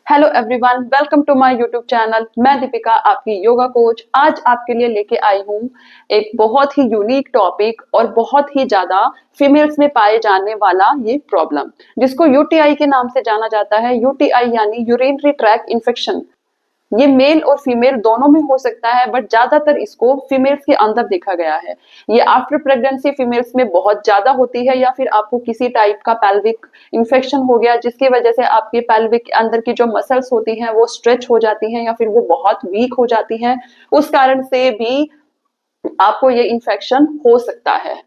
Hello everyone, welcome to my YouTube channel. मैं दीपिका, आपकी yoga coach. आज आपके लिए लेके आई हूँ एक बहुत ही यूनिक टॉपिक और बहुत ही ज्यादा फीमेल्स में पाए जाने वाला ये प्रॉब्लम, जिसको यूटीआई के नाम से जाना जाता है। यूटीआई यानी यूरिनरी ट्रैक इन्फेक्शन। ये मेल और फीमेल दोनों में हो सकता है, बट ज्यादातर इसको फीमेल्स के अंदर देखा गया है। ये आफ्टर प्रेगनेंसी फीमेल्स में बहुत ज्यादा होती है, या फिर आपको किसी टाइप का पेल्विक इन्फेक्शन हो गया जिसकी वजह से आपके पेल्विक के अंदर की जो मसल्स होती हैं वो स्ट्रेच हो जाती हैं या फिर वो बहुत वीक हो जाती हैं। उस कारण से भी आपको ये इन्फेक्शन हो सकता है।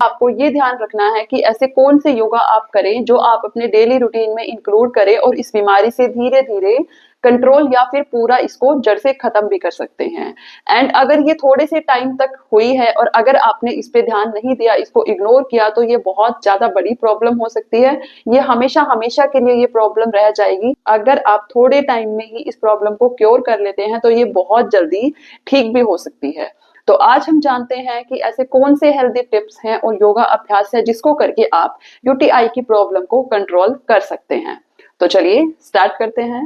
आपको ये ध्यान रखना है कि ऐसे कौन से योगा आप करें जो आप अपने डेली रूटीन में इंक्लूड करें और इस बीमारी से धीरे धीरे कंट्रोल या फिर पूरा इसको जड़ से खत्म भी कर सकते हैं। एंड अगर ये थोड़े से टाइम तक हुई है और अगर आपने इस पे ध्यान नहीं दिया, इसको इग्नोर किया, तो ये बहुत ज्यादा बड़ी प्रॉब्लम हो सकती है। ये हमेशा हमेशा के लिए ये प्रॉब्लम रह जाएगी। अगर आप थोड़े टाइम में ही इस प्रॉब्लम को क्योर कर लेते हैं तो ये बहुत जल्दी ठीक भी हो सकती है। तो आज हम जानते हैं कि ऐसे कौन से हेल्दी टिप्स हैं और योगा अभ्यास है जिसको करके आप यूटीआई की प्रॉब्लम को कंट्रोल कर सकते हैं। तो चलिए स्टार्ट करते हैं।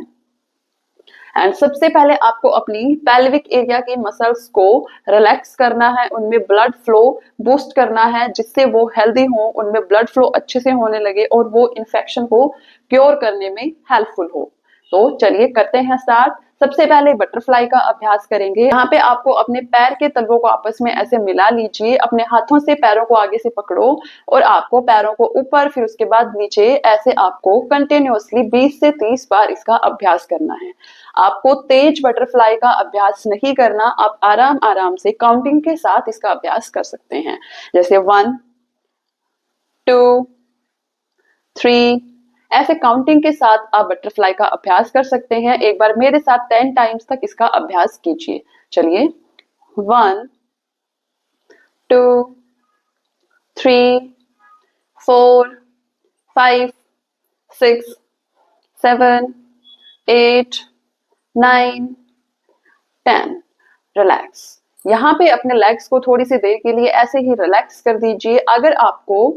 एंड सबसे पहले आपको अपनी पेल्विक एरिया की मसल्स को रिलैक्स करना है, उनमें ब्लड फ्लो बूस्ट करना है जिससे वो हेल्दी हो, उनमें ब्लड फ्लो अच्छे से होने लगे और वो इन्फेक्शन को क्योर करने में हेल्पफुल हो। तो चलिए करते हैं स्टार्ट। सबसे पहले बटरफ्लाई का अभ्यास करेंगे। यहाँ पे आपको अपने पैर के तलवों को आपस में ऐसे मिला लीजिए, अपने हाथों से पैरों को आगे से पकड़ो और आपको पैरों को ऊपर फिर उसके बाद नीचे, ऐसे आपको कंटिन्यूअसली 20 से 30 बार इसका अभ्यास करना है। आपको तेज बटरफ्लाई का अभ्यास नहीं करना, आप आराम आराम से काउंटिंग के साथ इसका अभ्यास कर सकते हैं। जैसे 1 2 3, ऐसे काउंटिंग के साथ आप बटरफ्लाई का अभ्यास कर सकते हैं। एक बार मेरे साथ 10 टाइम्स तक इसका अभ्यास कीजिए। चलिए 1 2 3 4 5 6 7 8 9 10। रिलैक्स। यहाँ पे अपने लेग्स को थोड़ी सी देर के लिए ऐसे ही रिलैक्स कर दीजिए। अगर आपको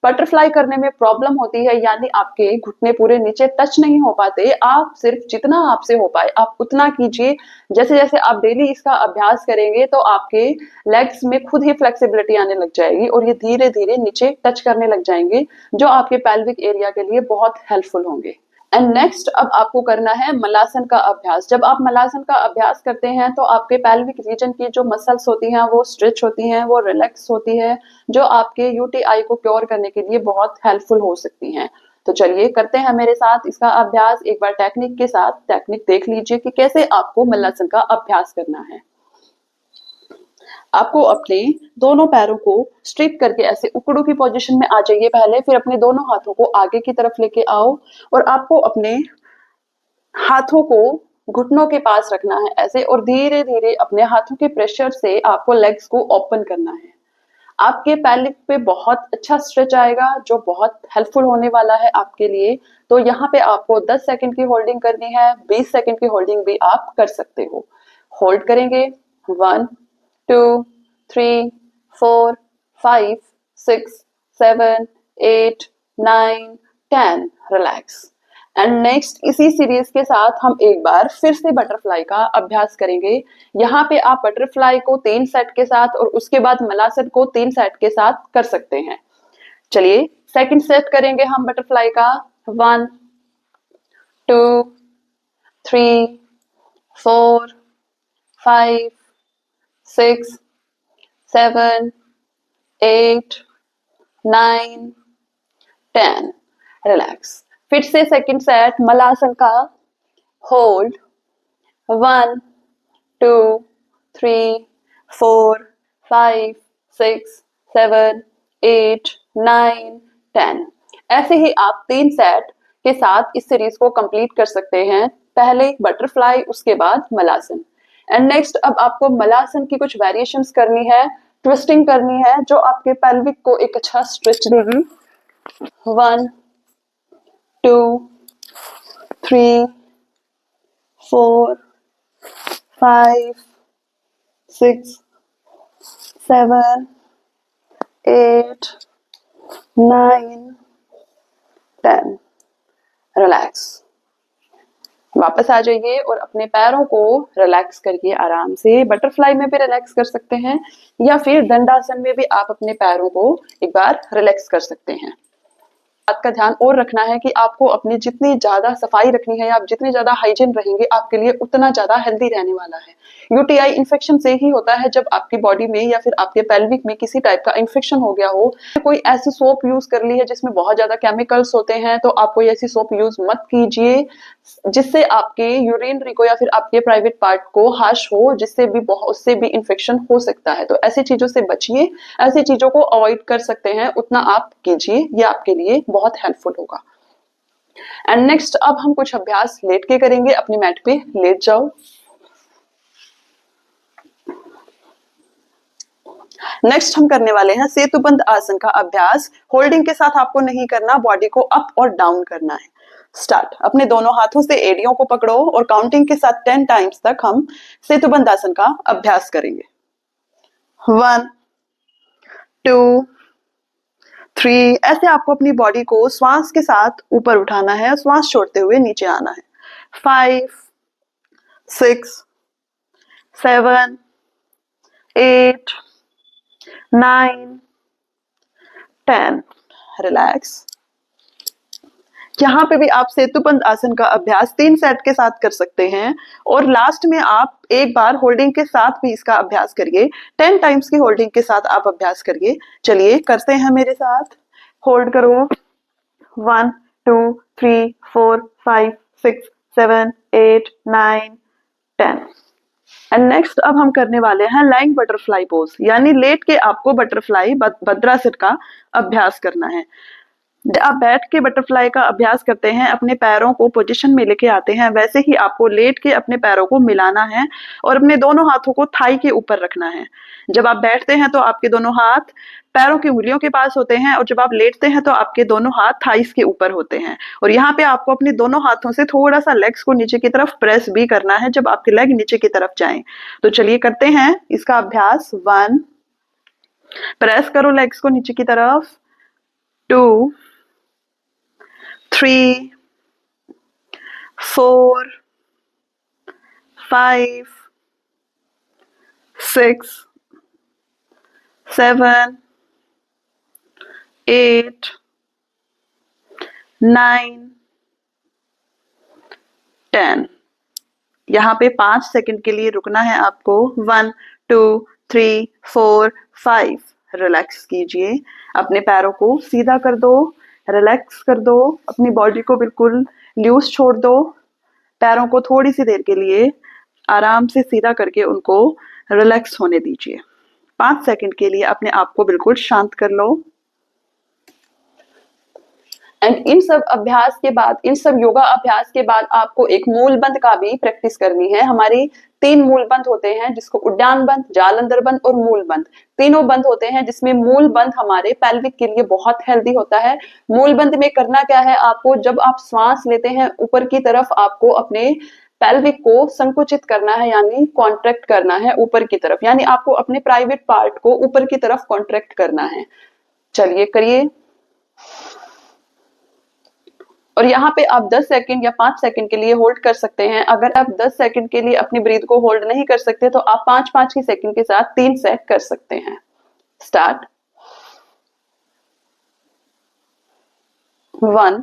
बटरफ्लाई करने में प्रॉब्लम होती है, यानी आपके घुटने पूरे नीचे टच नहीं हो पाते, आप सिर्फ जितना आपसे हो पाए आप उतना कीजिए। जैसे जैसे आप डेली इसका अभ्यास करेंगे तो आपके लेग्स में खुद ही फ्लेक्सिबिलिटी आने लग जाएगी और ये धीरे धीरे नीचे टच करने लग जाएंगे, जो आपके पेल्विक एरिया के लिए बहुत हेल्पफुल होंगे। एंड नेक्स्ट अब आपको करना है मलासन का अभ्यास। जब आप मलासन का अभ्यास करते हैं तो आपके पेल्विक रीजन की जो मसल्स होती हैं वो स्ट्रेच होती हैं, वो रिलैक्स होती है, जो आपके यूटीआई को क्योर करने के लिए बहुत हेल्पफुल हो सकती हैं। तो चलिए करते हैं मेरे साथ इसका अभ्यास। एक बार टेक्निक के साथ टेक्निक देख लीजिए कि कैसे आपको मलासन का अभ्यास करना है। आपको अपने दोनों पैरों को स्ट्रेट करके ऐसे उकड़ू की पोजीशन में आ जाइए पहले, फिर अपने दोनों हाथों को आगे की तरफ लेके आओ और आपको अपने हाथों को घुटनों के पास रखना है ऐसे, और धीरे धीरे अपने हाथों के प्रेशर से आपको लेग्स को ओपन करना है। आपके पेल्विक पे बहुत अच्छा स्ट्रेच आएगा जो बहुत हेल्पफुल होने वाला है आपके लिए। तो यहाँ पे आपको 10 सेकंड की होल्डिंग करनी है, 20 सेकंड की होल्डिंग भी आप कर सकते हो। होल्ड करेंगे 1 2 3 4 5 6 7 8 9 10। रिलैक्स। एंड नेक्स्ट इसी सीरीज के साथ हम एक बार फिर से बटरफ्लाई का अभ्यास करेंगे। यहाँ पे आप बटरफ्लाई को 3 सेट के साथ और उसके बाद मलासन को 3 सेट के साथ कर सकते हैं। चलिए सेकंड सेट करेंगे हम बटरफ्लाई का। 1 2 3 4 5 6 7 8 9 10। रिलैक्स। फिर से सेकंड सेट मलासन का। होल्ड 1 2 3 4 5 6 7 8 9 10। ऐसे ही आप 3 सेट के साथ इस सीरीज को कंप्लीट कर सकते हैं। पहले बटरफ्लाई, उसके बाद मलासन। एंड नेक्स्ट अब आपको मलासन की कुछ वेरिएशंस करनी है, ट्विस्टिंग करनी है, जो आपके पेल्विक को एक अच्छा स्ट्रेच देगी। 1 2 3 4 5 6 7 8 9 10। रिलैक्स। वापस आ जाइए और अपने पैरों को रिलैक्स करिए आराम से। बटरफ्लाई में भी रिलैक्स कर सकते हैं या फिर दंडासन में भी आप अपने पैरों को एक बार रिलैक्स कर सकते हैं। बात का ध्यान और रखना है कि आपको अपनी जितनी ज्यादा सफाई रखनी है, आप जितने ज्यादा हाइजीन रहेंगे आपके लिए उतना ज्यादा हेल्दी रहने वाला है। यूटीआई इन्फेक्शन से ही होता है जब आपकी बॉडी में या फिर आपके पेल्विक में किसी टाइप का इन्फेक्शन हो गया हो। कोई ऐसी सोप यूज कर ली है जिसमें बहुत ज्यादा केमिकल्स होते हैं तो आप कोई ऐसी सोप यूज मत कीजिए जिससे आपके यूरिनरी को या फिर आपके प्राइवेट पार्ट को हार्श हो, जिससे भी उससे भी इन्फेक्शन हो सकता है। तो ऐसी चीजों से बचिए, ऐसी चीजों को अवॉइड कर सकते हैं उतना आप कीजिए, ये आपके लिए बहुत हेल्पफुल होगा। एंड नेक्स्ट अब हम कुछ अभ्यास लेट के करेंगे। अपनी मैट पे लेट जाओ। नेक्स्ट हम करने वाले हैं सेतुबंद आसन का अभ्यास। होल्डिंग के साथ आपको नहीं करना, बॉडी को अप और डाउन करना है। स्टार्ट। अपने दोनों हाथों से एड़ियों को पकड़ो और काउंटिंग के साथ 10 टाइम्स तक हम सेतुबंद आसन का अभ्यास करेंगे। 1 2 3। ऐसे आपको अपनी बॉडी को श्वास के साथ ऊपर उठाना है, श्वास छोड़ते हुए नीचे आना है। 5 6 7 8 9 10। रिलैक्स। यहाँ पे भी आप सेतुबंद आसन का अभ्यास 3 सेट के साथ कर सकते हैं और लास्ट में आप एक बार होल्डिंग के साथ भी इसका अभ्यास करिए। 10 टाइम्स की होल्डिंग के साथ आप अभ्यास करिए। चलिए करते हैं मेरे साथ। होल्ड करो। 1 2 3 4 5 6 7 8 9 10। एंड नेक्स्ट अब हम करने वाले हैं लाइंग बटरफ्लाई पोज, यानी लेट के आपको बटरफ्लाई भद्रासन का अभ्यास करना है। आप बैठ के बटरफ्लाई का अभ्यास करते हैं, अपने पैरों को पोजीशन में लेके आते हैं, वैसे ही आपको लेट के अपने पैरों को मिलाना है और अपने दोनों हाथों को थाई के ऊपर रखना है। जब आप बैठते हैं तो आपके दोनों हाथ पैरों की उंगलियों के पास होते हैं और जब आप लेटते हैं तो आपके दोनों हाथ थाइस के ऊपर होते हैं। और यहाँ पे आपको अपने दोनों हाथों से थोड़ा सा लेग्स को नीचे की तरफ प्रेस भी करना है जब आपके लेग नीचे की तरफ जाएं। तो चलिए करते हैं इसका अभ्यास। 1 प्रेस करो लेग्स को नीचे की तरफ। 2 3 4 5 6 7 8 9 10। यहाँ पे 5 सेकंड के लिए रुकना है आपको। 1 2 3 4 5। रिलैक्स कीजिए, अपने पैरों को सीधा कर दो, रिलैक्स कर दो, अपनी बॉडी को बिल्कुल लूज छोड़ दो। पैरों को थोड़ी सी देर के लिए आराम से सीधा करके उनको रिलैक्स होने दीजिए। 5 सेकंड के लिए अपने आप को बिल्कुल शांत कर लो। एंड इन सब अभ्यास के बाद, इन सब योगा अभ्यास के बाद आपको एक मूल बंद का भी प्रैक्टिस करनी है। हमारे 3 मूल बंद होते हैं जिसको उड्डान बंद, जालंधर बंद और मूल बंद, तीनों बंद होते हैं जिसमें मूल बंद हमारे पेल्विक के लिए बहुत हेल्दी होता है। मूल बंद में करना क्या है, आपको जब आप श्वास लेते हैं ऊपर की तरफ आपको अपने पेल्विक को संकुचित करना है, यानी कॉन्ट्रैक्ट करना है ऊपर की तरफ, यानी आपको अपने प्राइवेट पार्ट को ऊपर की तरफ कॉन्ट्रैक्ट करना है। चलिए करिए। और यहाँ पे आप 10 सेकंड या 5 सेकंड के लिए होल्ड कर सकते हैं। अगर आप 10 सेकंड के लिए अपनी ब्रीथ को होल्ड नहीं कर सकते तो आप 5-5 की सेकंड के साथ 3 सेट कर सकते हैं। स्टार्ट। 1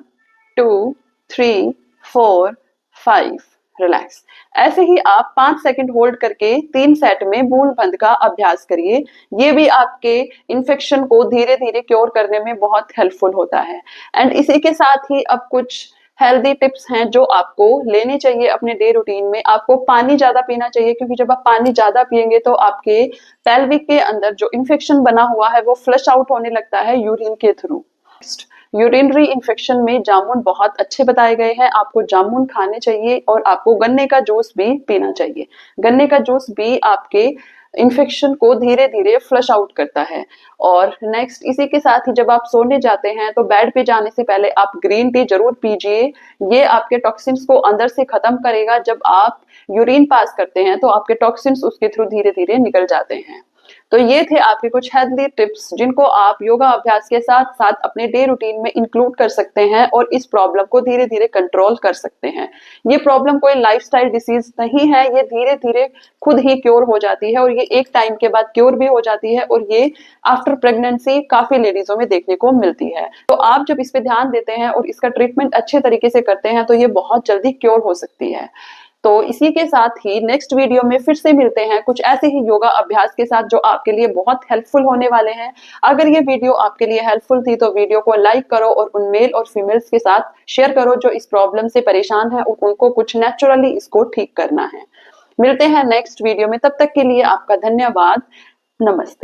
2 3 4 5। रिलैक्स। ऐसे ही आप 5 सेकंड होल्ड करके 3 सेट में मूल बंद का अभ्यास करिए। ये भी आपके इन्फेक्शन को धीरे धीरे क्योर करने में बहुत हेल्पफुल होता है। एंड इसी के साथ ही अब कुछ हेल्दी टिप्स हैं जो आपको लेनी चाहिए अपने डे रूटीन में। आपको पानी ज्यादा पीना चाहिए, क्योंकि जब आप पानी ज्यादा पिएंगे तो आपके पेल्विक के अंदर जो इन्फेक्शन बना हुआ है वो फ्लश आउट होने लगता है यूरिन के थ्रू। यूरिनरी इन्फेक्शन में जामुन बहुत अच्छे बताए गए हैं। आपको जामुन खाने चाहिए और आपको गन्ने का जूस भी पीना चाहिए। गन्ने का जूस भी आपके इन्फेक्शन को धीरे धीरे फ्लश आउट करता है। और नेक्स्ट इसी के साथ ही जब आप सोने जाते हैं तो बेड पे जाने से पहले आप ग्रीन टी जरूर पीजिए। ये आपके टॉक्सिन्स को अंदर से खत्म करेगा। जब आप यूरिन पास करते हैं तो आपके टॉक्सिन्स उसके थ्रू धीरे धीरे निकल जाते हैं। तो ये थे आपके कुछ हेल्दी टिप्स जिनको आप योगा अभ्यास के साथ साथ अपने डे रूटीन में इंक्लूड कर सकते हैं और इस प्रॉब्लम को धीरे धीरे कंट्रोल कर सकते हैं। ये प्रॉब्लम कोई लाइफस्टाइल डिसीज नहीं है, ये धीरे धीरे खुद ही क्योर हो जाती है और ये एक टाइम के बाद क्योर भी हो जाती है और ये आफ्टर प्रेगनेंसी काफी लेडीजों में देखने को मिलती है। तो आप जब इस पे ध्यान देते हैं और इसका ट्रीटमेंट अच्छे तरीके से करते हैं तो ये बहुत जल्दी क्योर हो सकती है। तो इसी के साथ ही नेक्स्ट वीडियो में फिर से मिलते हैं कुछ ऐसे ही योगा अभ्यास के साथ जो आपके लिए बहुत हेल्पफुल होने वाले हैं। अगर ये वीडियो आपके लिए हेल्पफुल थी तो वीडियो को लाइक करो और उन मेल और फीमेल्स के साथ शेयर करो जो इस प्रॉब्लम से परेशान है और उनको कुछ नेचुरली इसको ठीक करना है। मिलते हैं नेक्स्ट वीडियो में, तब तक के लिए आपका धन्यवाद। नमस्ते।